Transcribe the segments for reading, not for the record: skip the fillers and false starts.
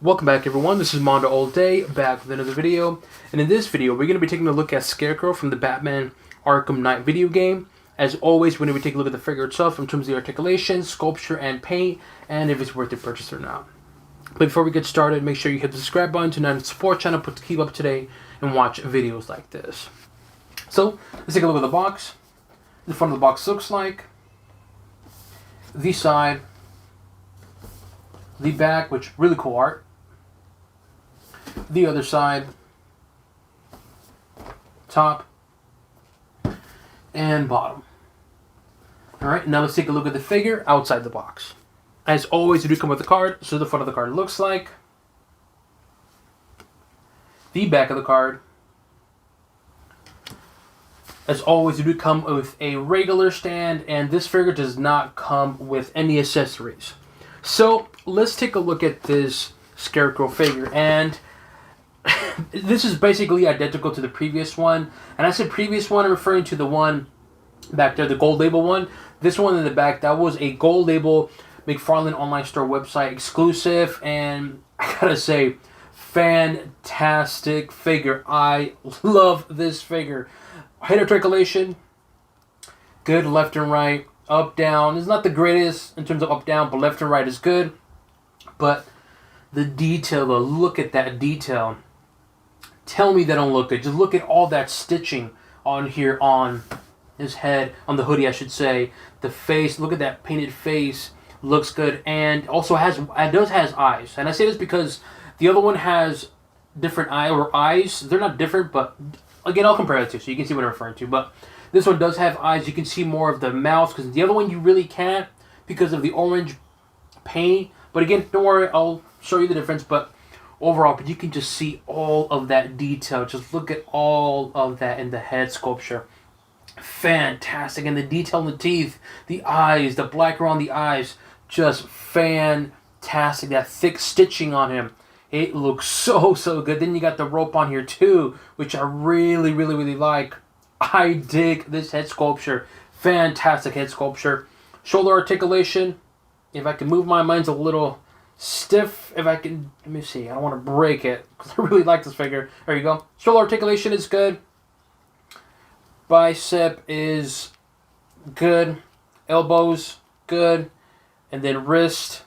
Welcome back everyone, this is MandoAllDay, back with another video. And in this video, we're going to be taking a look at Scarecrow from the Batman Arkham Knight video game. As always, we're going to be taking a look at the figure itself in terms of the articulation, sculpture, and paint, and if it's worth the purchase or not. But before we get started, make sure you hit the subscribe button to not support channel to keep up to date and watch videos like this. So, let's take a look at the box. The front of the box looks like, the side, the back, which really cool art, the other side, top, and bottom. Alright, now let's take a look at the figure outside the box. As always, you do come with the card, so the front of the card looks like, the back of the card. As always, you do come with a regular stand, and this figure does not come with any accessories. So, let's take a look at this Scarecrow figure, and this is basically identical to the previous one. And I said previous one, I'm referring to the one back there, the gold label one. This one in the back, that was a gold label McFarlane online store website exclusive, and I gotta say, fantastic figure. I love this figure. Head articulation, good left and right, up, down. It's not the greatest in terms of up, down, but left and right is good. But the detail, though, look at that detail. Tell me that don't look good. Just look at all that stitching on here on his head, on the hoodie, I should say. The face, look at that painted face. Looks good, and also has eyes. And I say this because the other one has different eyes. They're not different, but again, I'll compare it to so you can see what I'm referring to. But this one does have eyes. You can see more of the mouth, because the other one you really can't because of the orange paint. But again, don't worry, I'll show you the difference. But overall, but you can just see all of that detail. Just look at all of that in the head sculpture. Fantastic. And the detail in the teeth, the eyes, the black around the eyes, just fantastic. That thick stitching on him, it looks so good. Then you got the rope on here too, which I really like. I dig this head sculpture. Fantastic head sculpture. Shoulder articulation, if I can move my mind's a little stiff. If I can, let me see, I don't want to break it because I really like this figure. There you go. Shoulder articulation is good. Bicep is good. Elbows, good. And then wrist,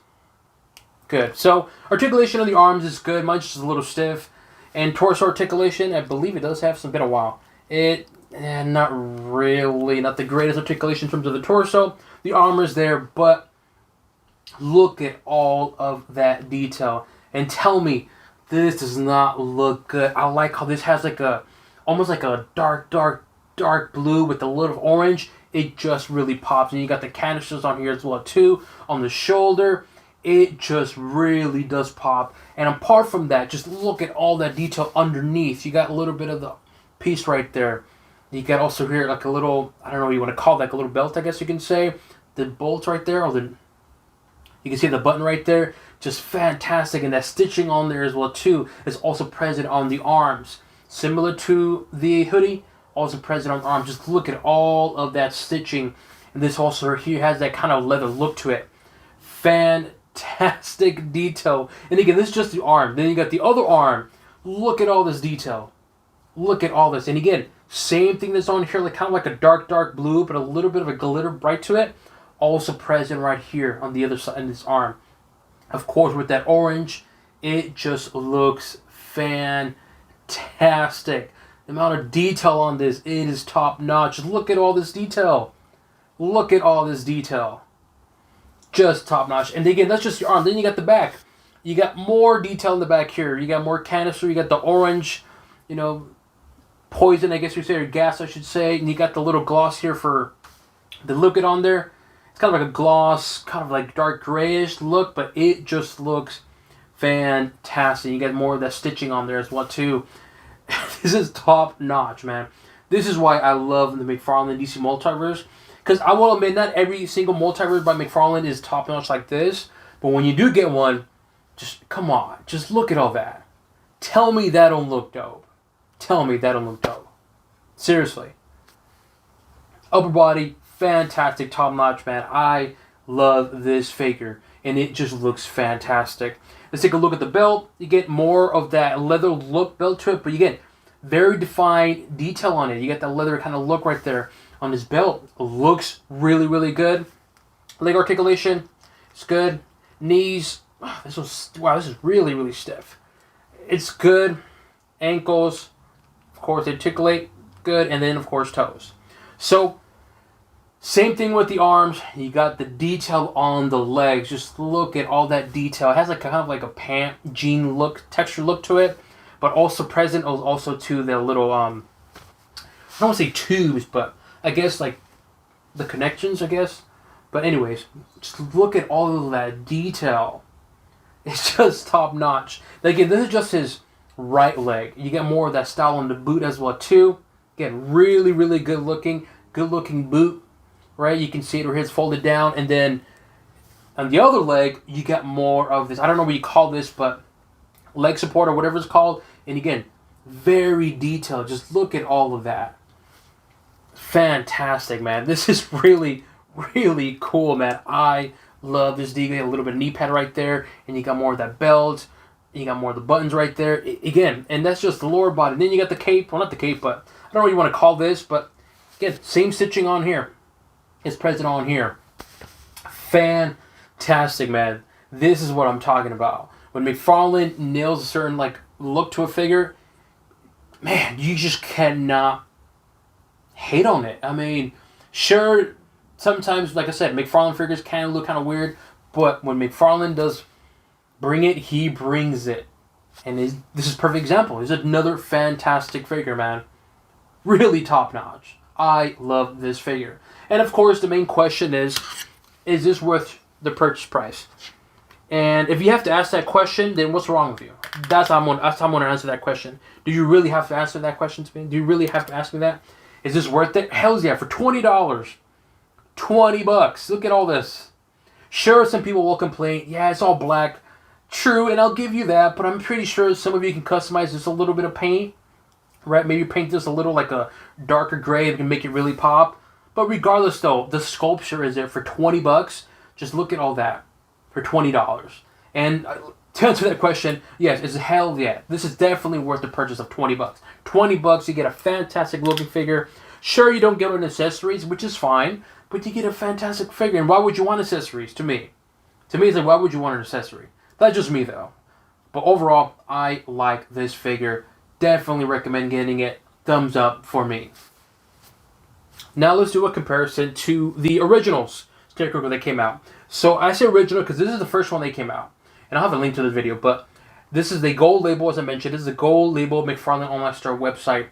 good. So, articulation of the arms is good. Mine's just a little stiff. And torso articulation, I believe it does have some, been a while. Not really, not the greatest articulation in terms of the torso. The armor is there, but look at all of that detail. And tell me, this does not look good. I like how this has like a, almost like a dark blue with a little orange. It just really pops. And you got the canisters on here as well too. On the shoulder, it just really does pop. And apart from that, just look at all that detail underneath. You got a little bit of the piece right there. You got also here like a little, I don't know what you want to call it, like a little belt, I guess you can say. The bolts right there, or you can see the button right there. Just fantastic. And that stitching on there as well too is also present on the arms. Similar to the hoodie, also present on the arm. Just look at all of that stitching. And this also here has that kind of leather look to it. Fantastic detail. And again, this is just the arm. Then you got the other arm. Look at all this detail. Look at all this. And again, same thing that's on here, like kind of like a dark blue, but a little bit of a glitter bright to it. Also present right here on the other side in this arm. Of course, with that orange, it just looks fantastic. The amount of detail on this, it is top notch. Look at all this detail. Look at all this detail. Just top notch. And again, that's just your arm. Then you got the back. You got more detail in the back here. You got more canister. You got the orange, poison, I guess you say, or gas, I should say. And you got the little gloss here for the liquid on there. It's kind of like a gloss, kind of like dark grayish look, but it just looks fantastic. You get more of that stitching on there as well too. This is top notch, man. This is why I love the McFarlane DC Multiverse. Because I will admit, not every single multiverse by McFarlane is top notch like this. But when you do get one, just come on. Just look at all that. Tell me that don't look dope. Tell me that don't look dope. Seriously. Upper body, fantastic, top notch, man. I love this figure. and it just looks fantastic. Let's take a look at the belt. You get more of that leather look built to it, but you get very defined detail on it. You get that leather kind of look right there on this belt. It looks really, really good. Leg articulation, it's good. Knees, this is really, really stiff. It's good. Ankles, of course, they articulate good, and then of course toes. So same thing with the arms. You got the detail on the legs. Just look at all that detail. It has like kind of like a pant jean look, texture look to it, but also present also to the little I don't want to say tubes, but I guess like the connections, I guess. But anyways, just look at all of that detail. It's just top notch. Again, this is just his right leg. You get more of that style on the boot as well too. Again, really, really good looking boot. Right, you can see it where it's folded down, and then on the other leg, you got more of this. I don't know what you call this, but leg support or whatever it's called. And again, very detailed. Just look at all of that. Fantastic, man. This is really, really cool, man. I love this. You get a little bit of knee pad right there, and you got more of that belt. You got more of the buttons right there. Again, and that's just the lower body. And then you got the cape. Well, not the cape, but I don't know what you want to call this, but again, same stitching on here. It's present on here. Fantastic, man. This is what I'm talking about. When McFarlane nails a certain like look to a figure, man, you just cannot hate on it. I mean, sure, sometimes, like I said, McFarlane figures can look kind of weird, but when McFarlane does bring it, he brings it. And this is a perfect example. It's another fantastic figure, man. Really top notch. I love this figure. And of course, the main question is this worth the purchase price? And if you have to ask that question, then what's wrong with you? That's how I'm going to answer that question. Do you really have to answer that question to me? Do you really have to ask me that? Is this worth it? Hell yeah, for $20. $20. Look at all this. Sure, some people will complain, yeah, it's all black. True, and I'll give you that, but I'm pretty sure some of you can customize this a little bit of paint. Right? Maybe paint this a little like a darker gray and can make it really pop. But regardless though, the sculpture is there for $20. Just look at all that for $20. And to answer that question, yes, it's hell yeah. This is definitely worth the purchase of $20. $20, you get a fantastic looking figure. Sure, you don't get any accessories, which is fine, but you get a fantastic figure. And why would you want accessories? To me, it's like, why would you want an accessory? That's just me though. But overall, I like this figure. Definitely recommend getting it. Thumbs up for me. Now let's do a comparison to the originals Scarecrow that came out. So I say original because this is the first one that came out. And I'll have a link to the video, but this is the gold label, as I mentioned. This is the gold label McFarlane Online Store website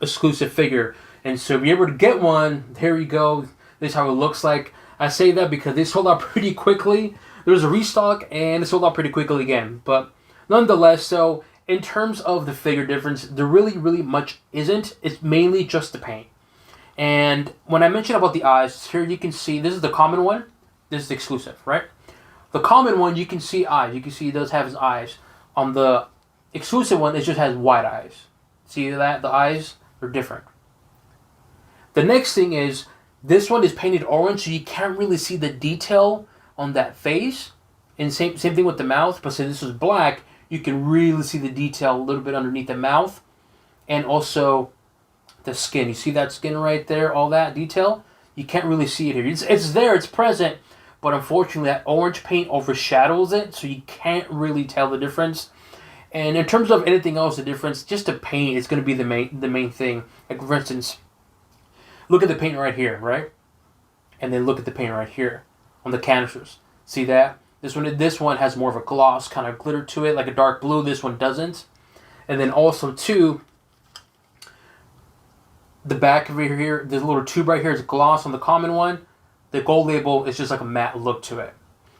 exclusive figure. And so if you're able to get one, there you go. This is how it looks like. I say that because they sold out pretty quickly. There was a restock and it sold out pretty quickly again. But nonetheless, so in terms of the figure difference, there really, really much isn't. It's mainly just the paint. And when I mentioned about the eyes, here you can see, this is the common one. This is the exclusive, right? The common one, you can see eyes. You can see it does have his eyes. On the exclusive one, it just has white eyes. See that? The eyes are different. The next thing is, this one is painted orange, so you can't really see the detail on that face. And same thing with the mouth, but since this is black, you can really see the detail a little bit underneath the mouth. And also the skin. You see that skin right there? All that detail? You can't really see it here. It's there, it's present, but unfortunately that orange paint overshadows it, so you can't really tell the difference. And in terms of anything else, the difference, just the paint is going to be the main thing. Like for instance, look at the paint right here, right? And then look at the paint right here on the canisters. See that? This one has more of a gloss kind of glitter to it, like a dark blue. This one doesn't. And then also too, the back over here, this little tube right here is gloss on the common one. The gold label is just like a matte look to it.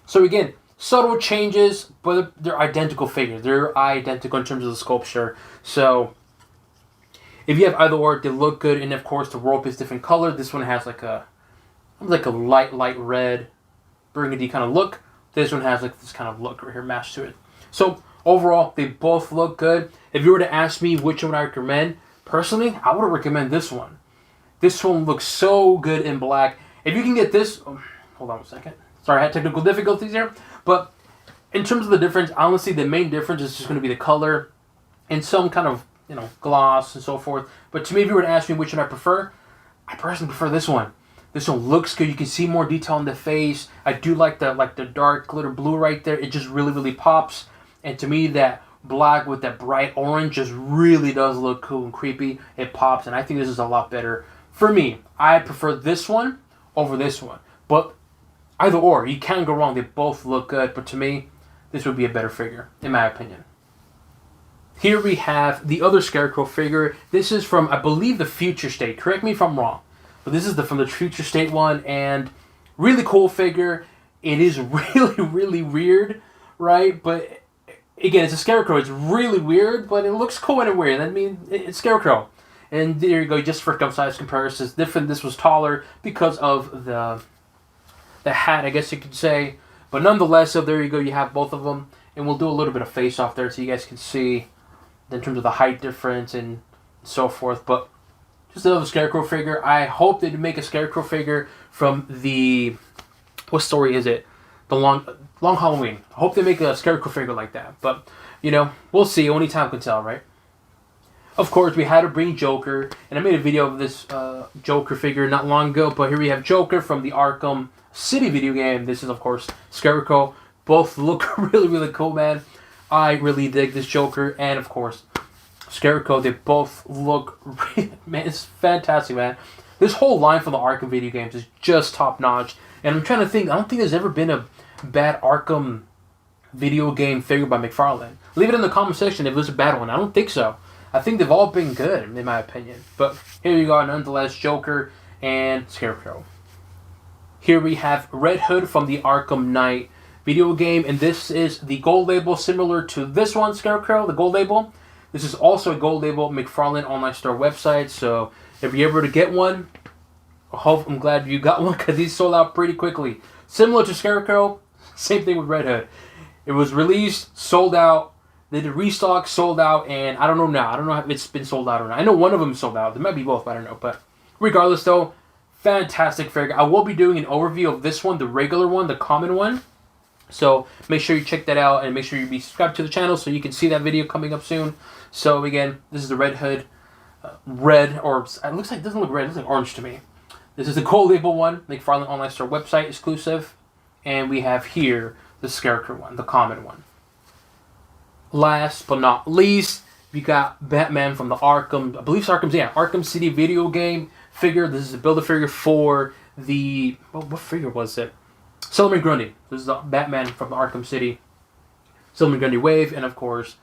So again, subtle changes, but they're identical figures. They're identical in terms of the sculpture. So if you have either or, they look good. And of course, the rope is different color. This one has like a light red, burgundy kind of look. This one has like this kind of look right here matched to it. So overall, they both look good. If you were to ask me which one I recommend, personally, I would recommend this one. This one looks so good in black. If you can get this, hold on a second. Sorry, I had technical difficulties here. But in terms of the difference, honestly, the main difference is just going to be the color and some kind of, gloss and so forth. But to me, if you were to ask me which one I prefer, I personally prefer this one. This one looks good. You can see more detail on the face. I do like the dark glitter blue right there. It just really, really pops. And to me, that black with that bright orange just really does look cool and creepy. It pops, and I think this is a lot better. For me, I prefer this one over this one. But either or, you can't go wrong. They both look good. But to me, this would be a better figure, in my opinion. Here we have the other Scarecrow figure. This is from, I believe, the Future State. Correct me if I'm wrong. But this is from the Future State one, and really cool figure. It is really, really weird, right? But again, it's a Scarecrow. It's really weird, but it looks cool and weird. I mean, it's Scarecrow. And there you go, just for size comparisons. Different. This was taller because of the hat, I guess you could say. But nonetheless, so there you go. You have both of them, and we'll do a little bit of face off there so you guys can see in terms of the height difference and so forth. But just another Scarecrow figure. I hope they make a Scarecrow figure from the, what story is it? The Long Halloween. I hope they make a Scarecrow figure like that. But, we'll see. Only time can tell, right? Of course, we had to bring Joker. And I made a video of this Joker figure not long ago. But here we have Joker from the Arkham City video game. This is, of course, Scarecrow. Both look really, really cool, man. I really dig this Joker. And, of course, Scarecrow. They both look, man, it's fantastic, man. This whole line for the Arkham video games is just top-notch. And I'm trying to think, I don't think there's ever been a bad Arkham video game figure by McFarlane. Leave it in the comment section if there's a bad one. I don't think so. I think they've all been good, in my opinion. But here you go, nonetheless, Joker and Scarecrow. Here we have Red Hood from the Arkham Knight video game. And this is the gold label, similar to this one, Scarecrow, the gold label. This is also a gold label McFarlane online store website. So if you're able to get one, I'm glad you got one because these sold out pretty quickly. Similar to Scarecrow, same thing with Red Hood. It was released, sold out. They did restock, sold out, and I don't know now. I don't know if it's been sold out or not. I know one of them sold out. There might be both, but I don't know. But regardless, though, fantastic figure. I will be doing an overview of this one, the regular one, the common one. So make sure you check that out and make sure you be subscribed to the channel so you can see that video coming up soon. So again, this is the Red Hood. Red, or it looks like, it doesn't look red, it looks like orange to me. This is the gold label one, McFarlane online store website exclusive. And we have here the Scarecrow one, the common one. Last but not least, we got Batman from the Arkham, I believe it's Arkham City video game figure. This is a Build-A-Figure for the, what figure was it? Solomon Grundy. This is the Batman from the Arkham City Solomon Grundy wave, and of course,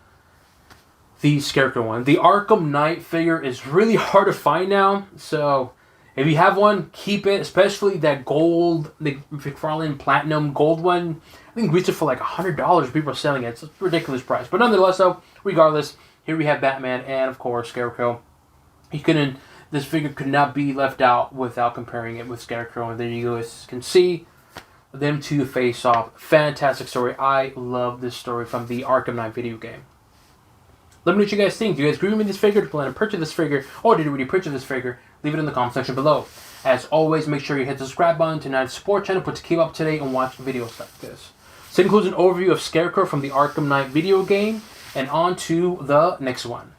the Scarecrow one. The Arkham Knight figure is really hard to find now, so if you have one, keep it, especially that gold, the McFarlane Platinum gold one. I think reached it for like $100. People are selling it. It's a ridiculous price. But nonetheless, though, regardless, here we have Batman and, of course, Scarecrow. This figure could not be left out without comparing it with Scarecrow. And there you guys can see them two face off. Fantastic story. I love this story from the Arkham Knight video game. Let me know what you guys think. Do you guys agree with this figure? Do you plan to purchase this figure? Or did you already purchase this figure? Leave it in the comment section below. As always, make sure you hit the subscribe button to not support channel to keep up to date and watch videos like this. So it includes an overview of Scarecrow from the Arkham Knight video game. And on to the next one.